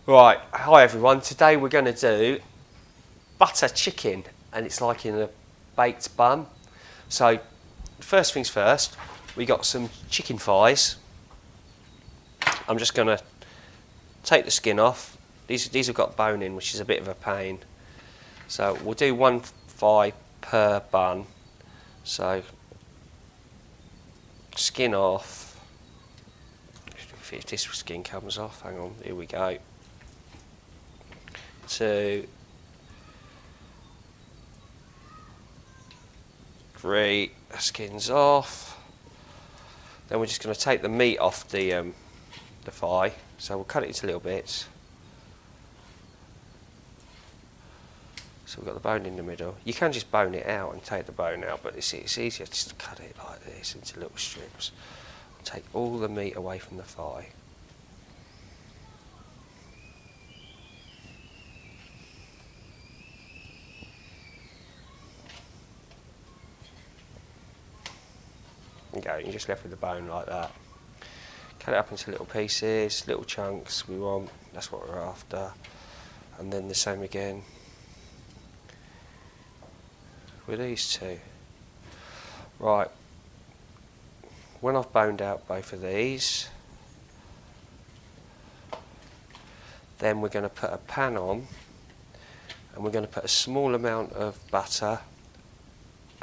Right, hi everyone. Today we're going to do butter chicken, and it's like in a baked bun. So, first things first, we got some chicken thighs. I'm just going to take the skin off. These have got bone in, which is a bit of a pain. So we'll do one thigh per bun. So, skin off. If this skin comes off, hang on, here we go. 2, 3, skin's off. Then we're just going to take the meat off the thigh. So we'll cut it into little bits. So we've got the bone in the middle. You can just bone it out and take the bone out, but it's easier just to cut it like this into little strips. Take all the meat away from the thigh. There you go, you're just left with the bone like that. Cut it up into little pieces, little chunks we want, that's what we're after. And then the same again with these two. Right, when I've boned out both of these, then we're going to put a pan on, and we're going to put a small amount of butter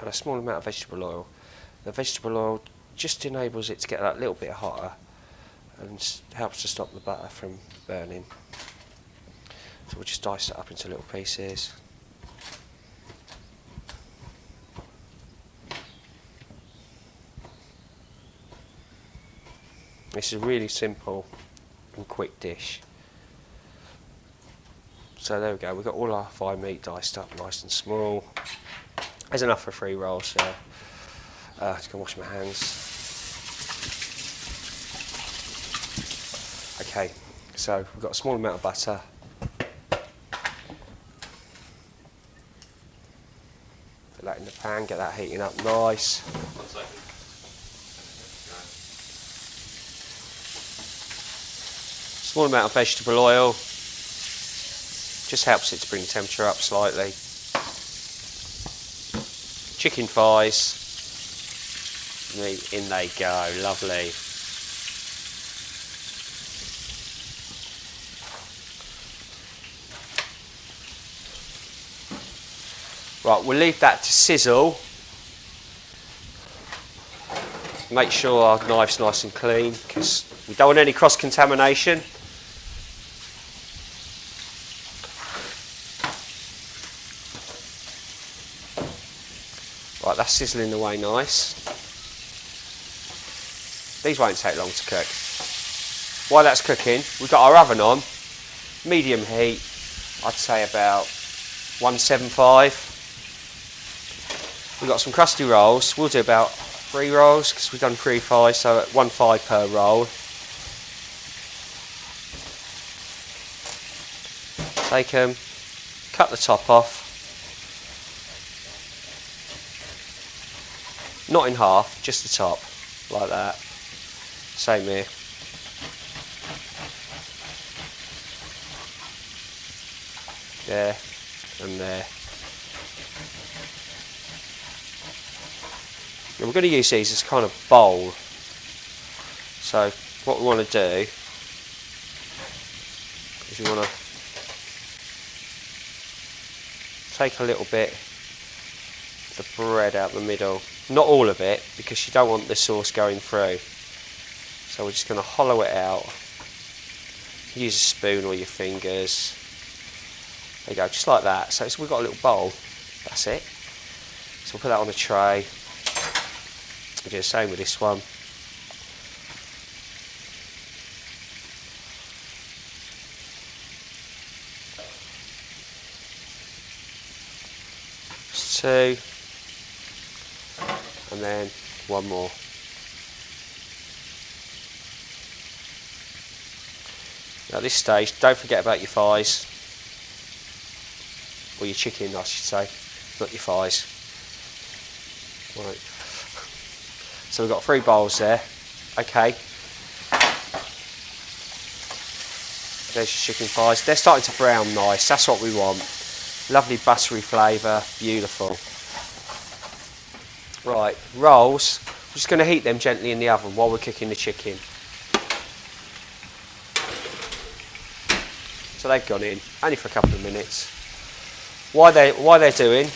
and a small amount of vegetable oil. The vegetable oil just enables it to get that little bit hotter and helps to stop the butter from burning. So we'll just dice it up into little pieces. This is a really simple and quick dish. So there we go, we've got all our thigh meat diced up nice and small. There's enough for 3 rolls, so just go wash my hands. Okay, so we've got a small amount of butter. Put that in the pan, get that heating up nice. 1 second. Small amount of vegetable oil, just helps it to bring the temperature up slightly. Chicken thighs, in they go, lovely. Right, we'll leave that to sizzle. Make sure our knife's nice and clean, because we don't want any cross-contamination. Right, that's sizzling away nice. These won't take long to cook. While that's cooking, we've got our oven on, medium heat, I'd say about 175. We've got some crusty rolls, we'll do about 3 rolls because we've done 3 thighs, so at 1 thigh per roll. Take them, cut the top off. Not in half, just the top, like that. Same here. There and there. And we're going to use these as kind of bowl. So what we want to do is we want to take a little bit of the bread out the middle. Not all of it, because you don't want the sauce going through. So we're just going to hollow it out. Use a spoon or your fingers. There you go, just like that. So we've got a little bowl. That's it. So we'll put that on a tray. We'll do the same with this one. Just 2. And then 1 more. Now at this stage, don't forget about your thighs, or your chicken I should say, not your thighs. Right. So we've got 3 bowls there. Okay. There's your chicken thighs. They're starting to brown nice. That's what we want. Lovely buttery flavour. Beautiful. Right, rolls. I'm just going to heat them gently in the oven while we're cooking the chicken. So they've gone in, only for a couple of minutes. While they're doing,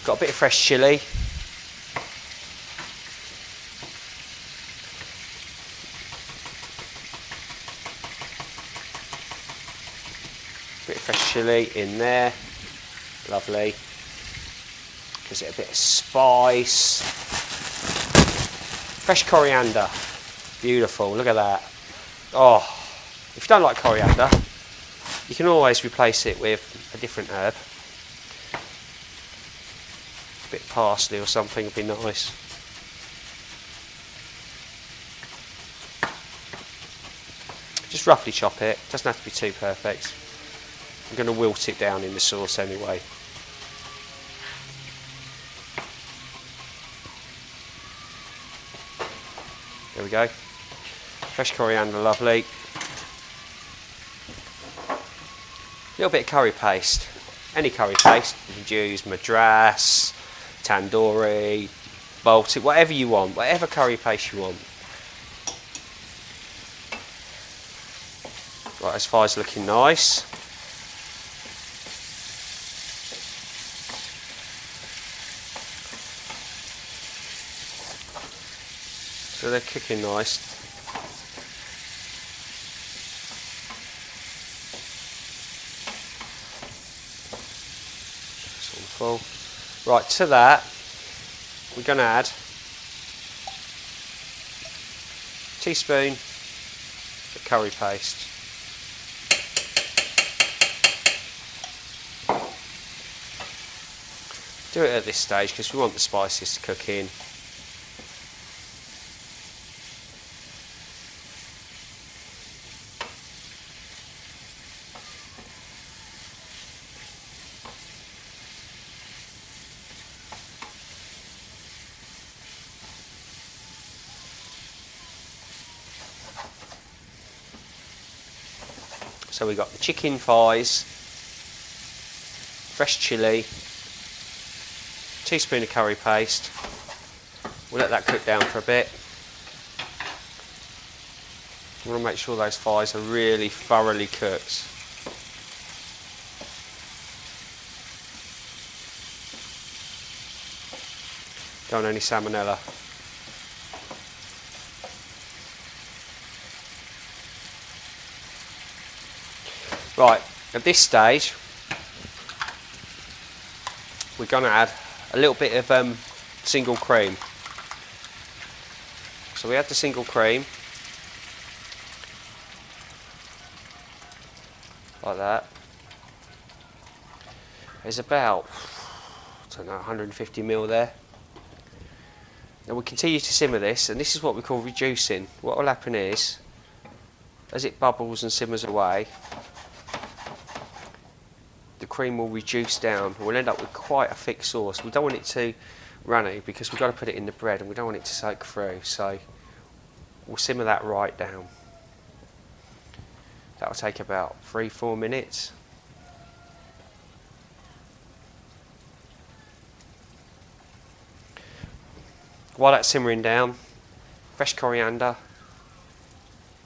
got a bit of fresh chilli. Bit of fresh chilli in there. Lovely. Gives it a bit of spice. Fresh coriander. Beautiful, look at that. Oh, if you don't like coriander, you can always replace it with a different herb. A bit of parsley or something would be nice. Just roughly chop it, doesn't have to be too perfect. I'm going to wilt it down in the sauce anyway. There we go. Fresh coriander, lovely. A little bit of curry paste. Any curry paste. You can use Madras, Tandoori, Baltic, whatever you want. Whatever curry paste you want. Right, as far as looking nice. So they're cooking nice. It's all full. Right, to that, we're going to add a teaspoon of curry paste. Do it at this stage because we want the spices to cook in. So we've got the chicken thighs, fresh chilli, teaspoon of curry paste. We'll let that cook down for a bit. We want to make sure those thighs are really thoroughly cooked. Don't want any salmonella. Right, at this stage, we're going to add a little bit of single cream. So we add the single cream, like that. There's about, I don't know, 150 ml there. And we continue to simmer this, and this is what we call reducing. What will happen is, as it bubbles and simmers away, the cream will reduce down. We'll end up with quite a thick sauce. We don't want it too runny because we've got to put it in the bread and we don't want it to soak through. So we'll simmer that right down. That will take about 3-4 minutes. While that's simmering down, fresh coriander,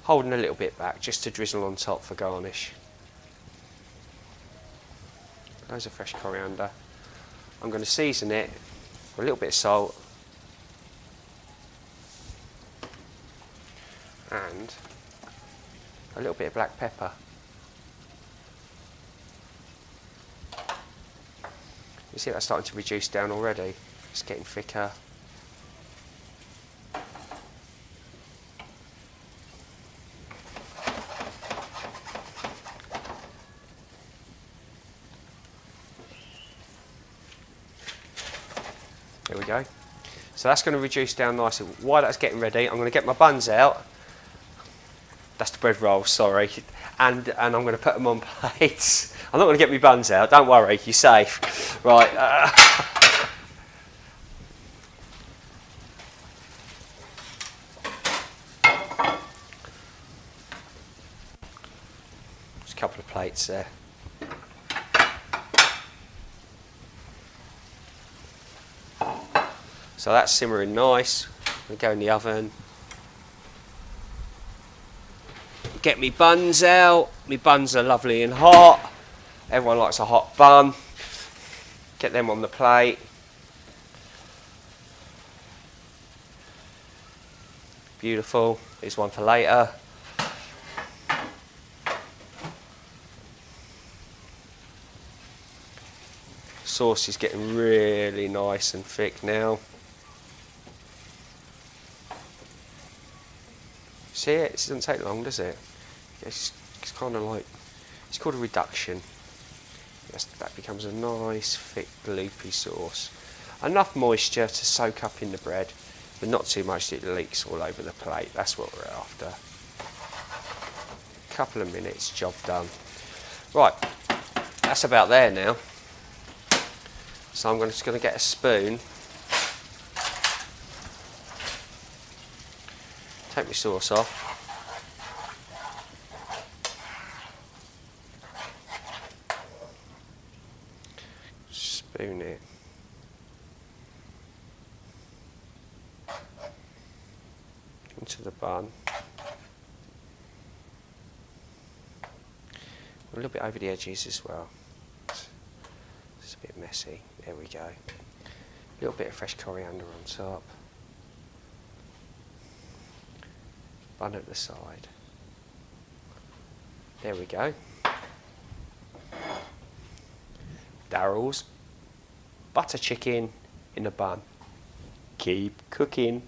holding a little bit back just to drizzle on top for garnish. Loads of fresh coriander. I'm going to season it with a little bit of salt and a little bit of black pepper. You see that's starting to reduce down already. It's getting thicker. There we go. So that's going to reduce down nicely. While that's getting ready, I'm going to get my buns out. That's the bread rolls, sorry. And I'm going to put them on plates. I'm not going to get my buns out, don't worry, you're safe. Right. couple of plates there. So that's simmering nice. We go in the oven. Get me buns out. My buns are lovely and hot. Everyone likes a hot bun. Get them on the plate. Beautiful. Here's one for later. Sauce is getting really nice and thick now. See it? It doesn't take long, does it? It's kind of like, it's called a reduction. That becomes a nice, thick, gloopy sauce. Enough moisture to soak up in the bread, but not too much that it leaks all over the plate. That's what we're after. A couple of minutes, job done. Right, that's about there now. So I'm just going to get a spoon. Take my sauce off. Spoon it. Into the bun. A little bit over the edges as well. It's a bit messy. There we go. A little bit of fresh coriander on top. Bun at the side. There we go. Daryl's butter chicken in a bun. Keep cooking.